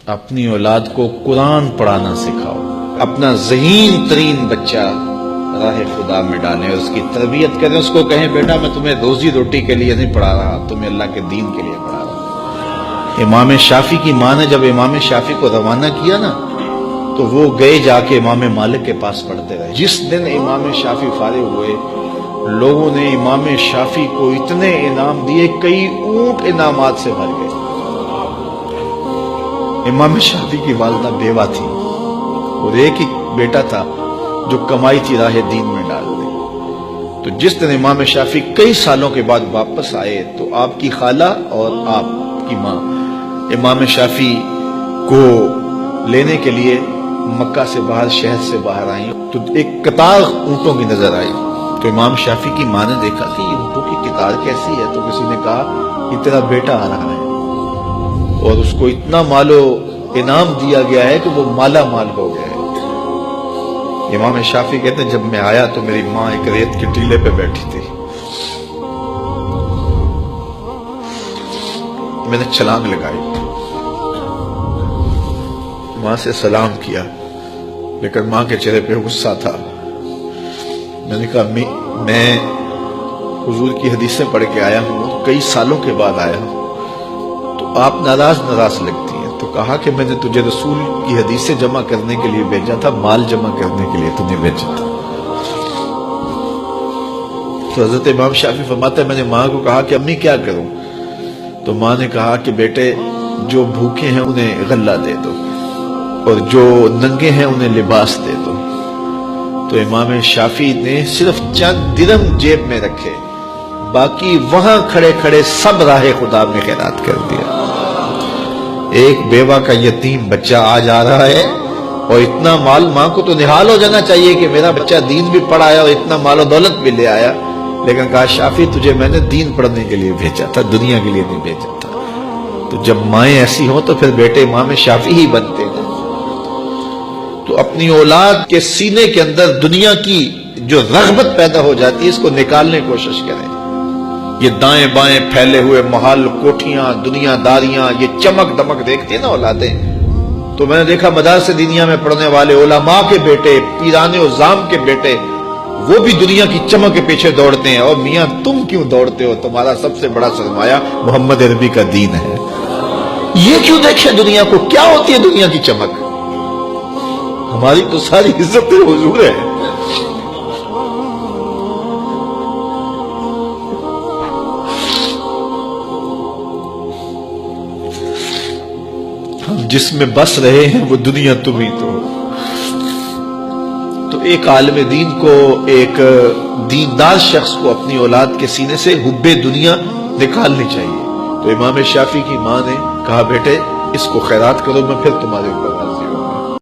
اپنی اولاد کو قرآن پڑھانا سکھاؤ، اپنا ذہین ترین بچہ راہ خدا میں ڈالیں، اس کی تربیت کریں، اس کو کہیں بیٹا میں تمہیں روزی روٹی کے لیے نہیں پڑھا رہا، تمہیں اللہ کے دین کے لیے پڑھا رہا۔ امام شافعی کی ماں نے جب امام شافعی کو روانہ کیا نا تو وہ گئے جا کے امام مالک کے پاس پڑھتے رہے۔ جس دن امام شافعی فارغ ہوئے لوگوں نے امام شافعی کو اتنے انعام دیے، کئی اونٹ انعامات سے بھر گئے۔ امام شافعی کی والدہ بیوہ تھی اور ایک ہی بیٹا تھا جو کمائی تھی راہ دین میں ڈال دی۔ تو جس دن امام شافعی کئی سالوں کے بعد واپس آئے تو آپ کی خالہ اور آپ کی ماں امام شافعی کو لینے کے لیے مکہ سے باہر، شہر سے باہر آئیں تو ایک قطار اونٹوں کی نظر آئی۔ تو امام شافعی کی ماں نے دیکھا کہ یہ اونٹوں کی قطار کیسی ہے، تو کسی نے کہا یہ تیرا بیٹا آ رہا ہے اور اس کو اتنا مال و انعام دیا گیا ہے کہ وہ مالا مال ہو گیا ہے۔ امام شافعی کہتے ہیں جب میں آیا تو میری ماں ایک ریت کے ٹیلے پہ بیٹھی تھی، میں نے چھلانگ لگائی، ماں سے سلام کیا، لیکن ماں کے چہرے پہ غصہ تھا۔ میں نے کہا امی میں حضور کی حدیثیں پڑھ کے آیا ہوں، کئی سالوں کے بعد آیا ہوں، تو آپ ناراض لگتی ہیں۔ تو کہا کہ میں نے تجھے رسول کی حدیثیں جمع کرنے کے لیے بھیجا تھا، مال جمع کرنے کے لیے تجھے بھیجا تھا۔ تو حضرت امام شافعی فرماتا ہے میں نے ماں کو کہا کہ امی کیا کروں؟ تو ماں نے کہا کہ بیٹے جو بھوکے ہیں انہیں غلہ دے دو اور جو ننگے ہیں انہیں لباس دے دو۔ تو امام شافعی نے صرف چند درہم جیب میں رکھے، باقی وہاں کھڑے کھڑے سب راہ خدا میں خیرات کر دیا۔ ایک بیوہ کا یتیم بچہ آج آ رہا ہے اور اتنا مال، ماں کو تو نہال ہو جانا چاہیے کہ میرا بچہ دین بھی پڑھایا اور اتنا مال و دولت بھی لے آیا، لیکن کہا شافعی تجھے میں نے دین پڑھنے کے لیے بھیجا تھا، دنیا کے لیے نہیں بھیجا تھا۔ تو جب مائیں ایسی ہوں تو پھر بیٹے امام شافعی ہی بنتے ہیں۔ تو اپنی اولاد کے سینے کے اندر دنیا کی جو رغبت پیدا ہو جاتی ہے اس کو نکالنے کی کوشش کریں۔ یہ دائیں بائیں پھیلے ہوئے محل، کوٹھیاں، دنیا داریاں، یہ چمک دمک دیکھتی ہیں نا اولادیں۔ تو میں نے دیکھا مدارس دینیہ میں پڑھنے والے علماء کے بیٹے، پیران عظام کے بیٹے، وہ بھی دنیا کی چمک کے پیچھے دوڑتے ہیں۔ اور میاں تم کیوں دوڑتے ہو؟ تمہارا سب سے بڑا سرمایہ محمد عربی کا دین ہے۔ یہ کیوں دیکھیں دنیا کو؟ کیا ہوتی ہے دنیا کی چمک؟ ہماری تو ساری عزت حضور ہے۔ ہم جس میں بس رہے ہیں وہ دنیا تم ہی تو ایک عالم دین کو، ایک دیندار شخص کو اپنی اولاد کے سینے سے حب دنیا نکالنی چاہیے۔ تو امام شافعی کی ماں نے کہا بیٹے اس کو خیرات کرو، میں پھر تمہارے اوپر راضی ہوں۔